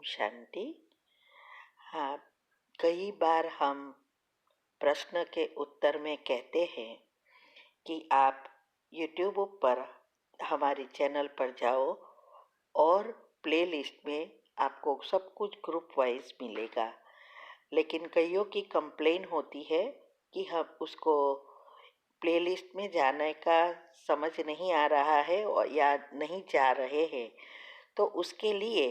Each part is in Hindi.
शांति। हाँ, कई बार हम प्रश्न के उत्तर में कहते हैं कि आप यूट्यूब पर हमारे चैनल पर जाओ और प्लेलिस्ट में आपको सब कुछ ग्रुप वाइज मिलेगा। लेकिन कईयों की कंप्लेन होती है कि हम उसको प्लेलिस्ट में जाने का समझ नहीं आ रहा है और या नहीं जा रहे हैं। तो उसके लिए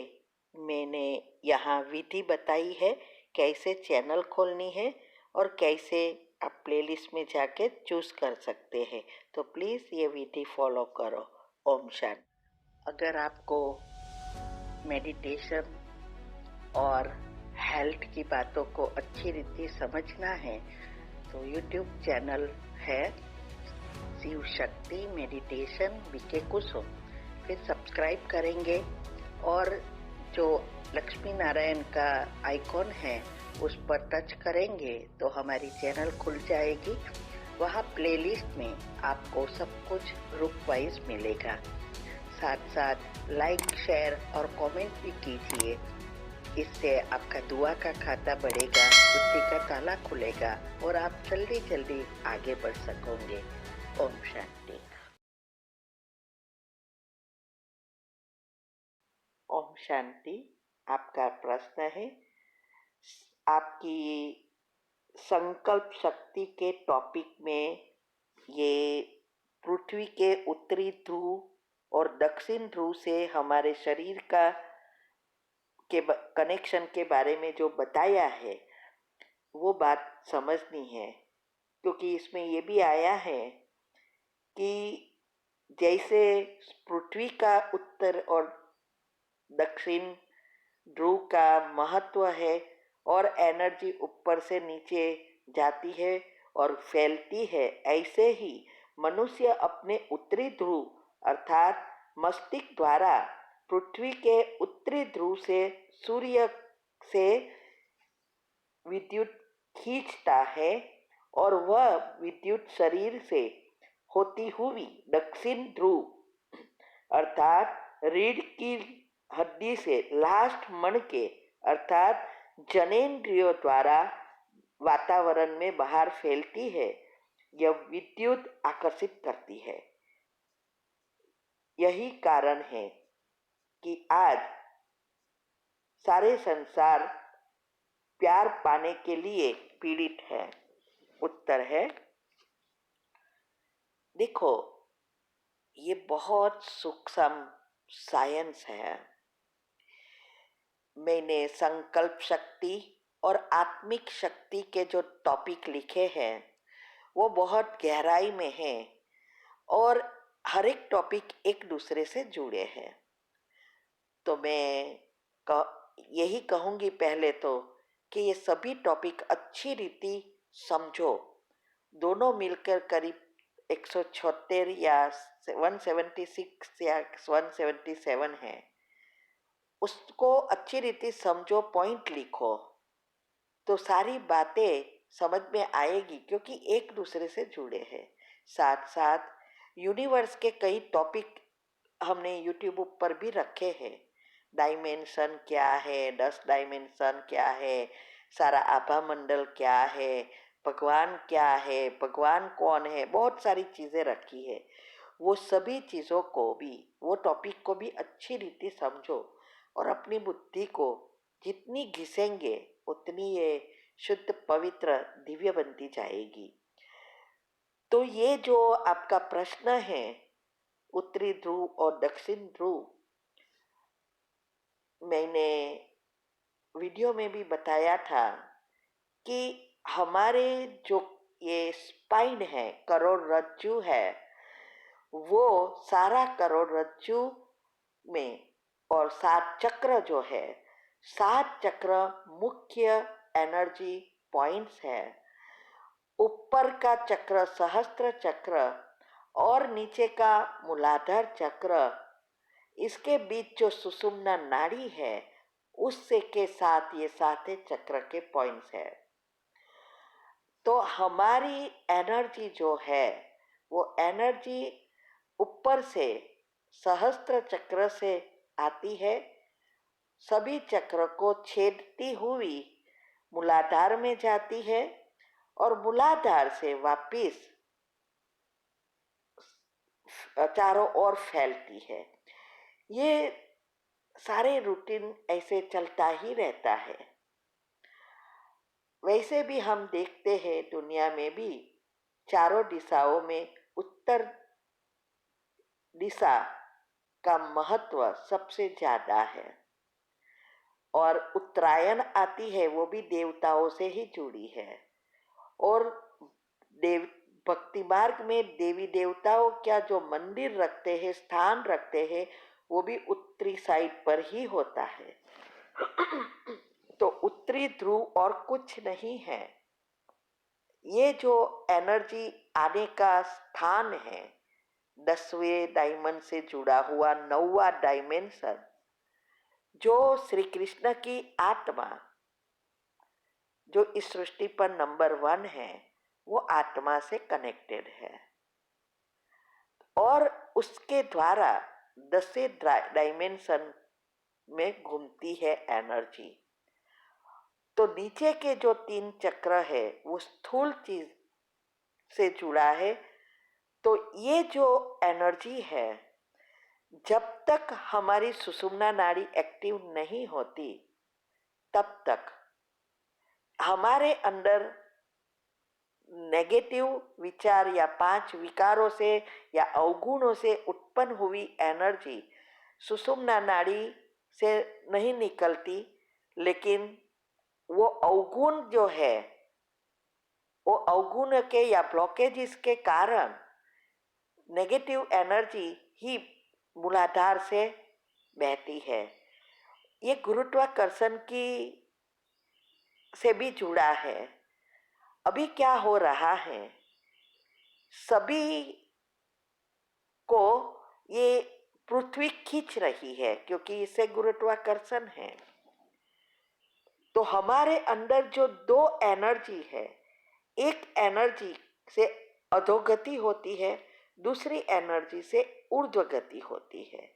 मैंने यहाँ विधि बताई है कैसे चैनल खोलनी है और कैसे आप प्लेलिस्ट में जाके चूज़ कर सकते हैं। तो प्लीज़ ये विधि फॉलो करो। ओम शांति। अगर आपको मेडिटेशन और हेल्थ की बातों को अच्छी रीति समझना है तो यूट्यूब चैनल है शिव शक्ति मेडिटेशन बीके कुसुम। फिर सब्सक्राइब करेंगे और जो लक्ष्मी नारायण का आइकॉन है उस पर टच करेंगे तो हमारी चैनल खुल जाएगी। वहाँ प्लेलिस्ट में आपको सब कुछ ग्रुप वाइज मिलेगा। साथ साथ लाइक शेयर और कमेंट भी कीजिए। इससे आपका दुआ का खाता बढ़ेगा, बुद्धि का ताला खुलेगा और आप जल्दी जल्दी आगे बढ़ सकोगे। ओम शांति। ओम शांति। आपका प्रश्न है आपकी संकल्प शक्ति के टॉपिक में ये पृथ्वी के उत्तरी ध्रुव और दक्षिण ध्रुव से हमारे शरीर का के कनेक्शन के बारे में जो बताया है वो बात समझनी है, क्योंकि इसमें ये भी आया है कि जैसे पृथ्वी का उत्तर और दक्षिण ध्रुव का महत्व है और एनर्जी ऊपर से नीचे जाती है और फैलती है, ऐसे ही मनुष्य अपने उत्तरी ध्रुव अर्थात मस्तिष्क द्वारा पृथ्वी के उत्तरी ध्रुव से सूर्य से विद्युत खींचता है और वह विद्युत शरीर से होती हुई दक्षिण ध्रुव अर्थात रीढ़ की हड्डी से लास्ट मन के अर्थात जनेंद्रियों द्वारा वातावरण में बाहर फैलती है। यह विद्युत आकर्षित करती है। यही कारण है कि आज सारे संसार प्यार पाने के लिए पीड़ित है। उत्तर है, देखो ये बहुत सूक्ष्म साइंस है। मैंने संकल्प शक्ति और आत्मिक शक्ति के जो टॉपिक लिखे हैं वो बहुत गहराई में हैं और हर एक टॉपिक एक दूसरे से जुड़े हैं। तो मैं यही कहूँगी पहले तो कि ये सभी टॉपिक अच्छी रीति समझो। दोनों मिलकर करीब 176 या 176 या 177 है। उसको अच्छी रीति समझो, पॉइंट लिखो तो सारी बातें समझ में आएगी, क्योंकि एक दूसरे से जुड़े हैं। साथ साथ यूनिवर्स के कई टॉपिक हमने यूट्यूब पर भी रखे हैं। डायमेंशन क्या है, 10 डायमेंशन क्या है, सारा आभा मंडल क्या है, भगवान क्या है, भगवान कौन है, बहुत सारी चीज़ें रखी है। वो सभी चीज़ों को भी, वो टॉपिक को भी अच्छी रीति समझो और अपनी बुद्धि को जितनी घिसेंगे उतनी ये शुद्ध पवित्र दिव्य बनती जाएगी। तो ये जो आपका प्रश्न है उत्तरी ध्रुव और दक्षिण ध्रुव, मैंने वीडियो में भी बताया था कि हमारे जो ये स्पाइन है, करोड़रज्जु है, वो सारा करोड़रज्जु में और 7 चक्र जो है, 7 चक्र मुख्य एनर्जी पॉइंट्स है। ऊपर का चक्र सहस्त्र चक्र और नीचे का मूलाधार चक्र, इसके बीच जो सुषुम्ना नाड़ी है उससे के साथ ये 7 चक्र के पॉइंट्स है। तो हमारी एनर्जी जो है वो एनर्जी ऊपर से सहस्त्र चक्र से आती है, सभी चक्र को छेदती हुई मूलाधार में जाती है और मूलाधार से वापिस चारों ओर फैलती है। ये सारे रूटीन ऐसे चलता ही रहता है। वैसे भी हम देखते हैं दुनिया में भी चारों दिशाओं में उत्तर दिशा का महत्व सबसे ज्यादा है और उत्तरायण आती है वो भी देवताओं से ही जुड़ी है। और देव भक्ति मार्ग में देवी देवताओं क्या जो मंदिर रखते हैं, स्थान रखते हैं, वो भी उत्तरी साइड पर ही होता है। तो उत्तरी ध्रुव और कुछ नहीं है। ये जो एनर्जी आने का स्थान है, 10वें डायमंड से जुड़ा हुआ 9वां डायमेंशन, जो श्री कृष्ण की आत्मा जो इस सृष्टि पर नंबर 1 है, वो आत्मा से कनेक्टेड है और उसके द्वारा 10वें डायमेंशन में घूमती है एनर्जी। तो नीचे के जो 3 चक्र है वो स्थूल चीज से जुड़ा है। तो ये जो एनर्जी है, जब तक हमारी सुषुम्ना नाड़ी एक्टिव नहीं होती तब तक हमारे अंदर नेगेटिव विचार या 5 विकारों से या अवगुणों से उत्पन्न हुई एनर्जी सुषुम्ना नाड़ी से नहीं निकलती, लेकिन वो अवगुण जो है, वो अवगुण के या ब्लॉकेजेस के कारण नेगेटिव एनर्जी ही मूलाधार से बहती है। ये गुरुत्वाकर्षण की से भी जुड़ा है। अभी क्या हो रहा है, सभी को ये पृथ्वी खींच रही है क्योंकि इससे गुरुत्वाकर्षण है। तो हमारे अंदर जो 2 एनर्जी है, एक एनर्जी से अधोगति होती है, दूसरी एनर्जी से ऊर्ध्वगति होती है।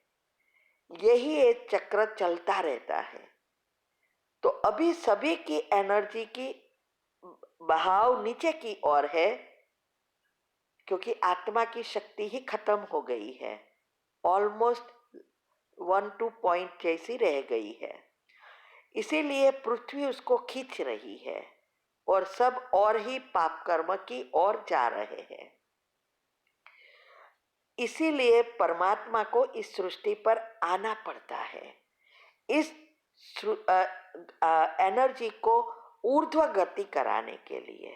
यही एक चक्र चलता रहता है। तो अभी सभी की एनर्जी की बहाव नीचे की ओर है क्योंकि आत्मा की शक्ति ही खत्म हो गई है, ऑलमोस्ट 1-2 पॉइंट जैसी रह गई है। इसीलिए पृथ्वी उसको खींच रही है और सब और ही पाप कर्म की ओर जा रहे हैं। इसीलिए परमात्मा को इस सृष्टि पर आना पड़ता है, इस एनर्जी को ऊर्ध्व गति कराने के लिए।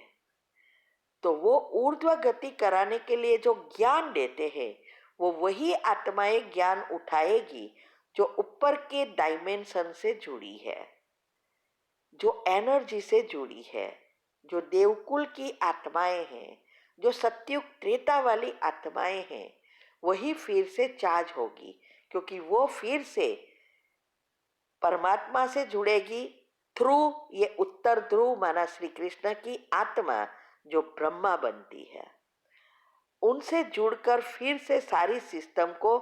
तो वो ऊर्ध्व गति कराने के लिए जो ज्ञान देते हैं, वो वही आत्माएं ज्ञान उठाएगी जो ऊपर के डायमेंशन से जुड़ी है, जो एनर्जी से जुड़ी है, जो देवकुल की आत्माएं हैं, जो सत्युग त्रेता वाली आत्माएं हैं, वही फिर से चार्ज होगी क्योंकि वो फिर से परमात्मा से जुड़ेगी थ्रू ये उत्तर ध्रुव माना श्री कृष्ण की आत्मा जो ब्रह्मा बनती है। उनसे जुड़कर फिर से सारी सिस्टम को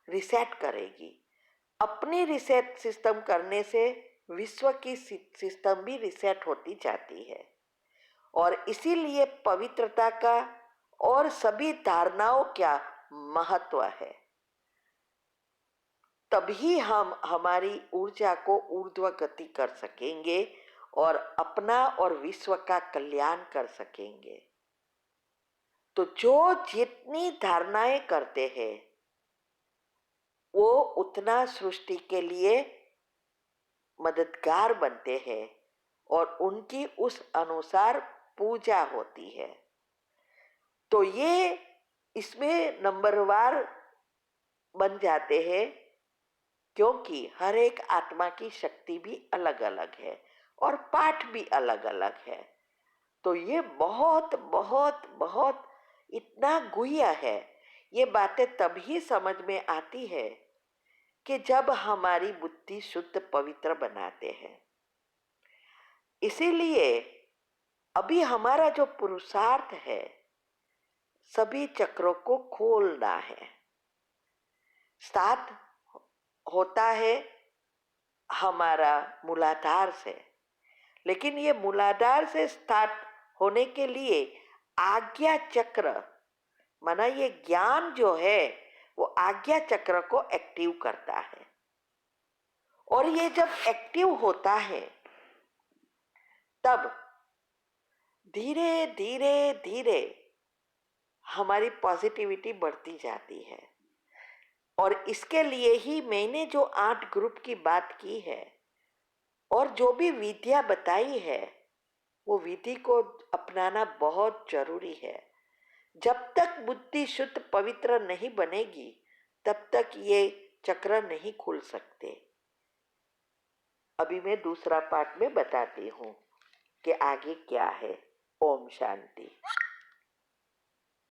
रिसेट करेगी। अपनी रिसेट सिस्टम करने से विश्व की सिस्टम भी रिसेट होती जाती है और इसीलिए पवित्रता का और सभी धारणाओं का महत्व है। तभी हम हमारी ऊर्जा को ऊर्ध्व गति कर सकेंगे और अपना और विश्व का कल्याण कर सकेंगे। तो जो जितनी धारणाएं करते हैं वो उतना सृष्टि के लिए मददगार बनते हैं और उनकी उस अनुसार पूजा होती है। तो ये इसमें नंबरवार बन जाते हैं क्योंकि हर एक आत्मा की शक्ति भी अलग अलग है और पाठ भी अलग अलग है। तो ये बहुत बहुत बहुत इतना गुह्य है। ये बातें तभी समझ में आती है कि जब हमारी बुद्धि शुद्ध पवित्र बनाते हैं। इसीलिए अभी हमारा जो पुरुषार्थ है, सभी चक्रों को खोलना है। स्टार्ट होता है हमारा मूलाधार से, लेकिन ये मूलाधार से स्टार्ट होने के लिए आज्ञा चक्र, माना ये ज्ञान जो है वो आज्ञा चक्र को एक्टिव करता है। और ये जब एक्टिव होता है तब धीरे धीरे धीरे हमारी पॉजिटिविटी बढ़ती जाती है। और इसके लिए ही मैंने जो 8 ग्रुप की बात की है और जो भी विधियां बताई है, वो विधि को अपनाना बहुत जरूरी है। जब तक बुद्धि शुद्ध पवित्र नहीं बनेगी तब तक ये चक्र नहीं खुल सकते। अभी मैं दूसरा पार्ट में बताती हूँ कि आगे क्या है। ओम शांति।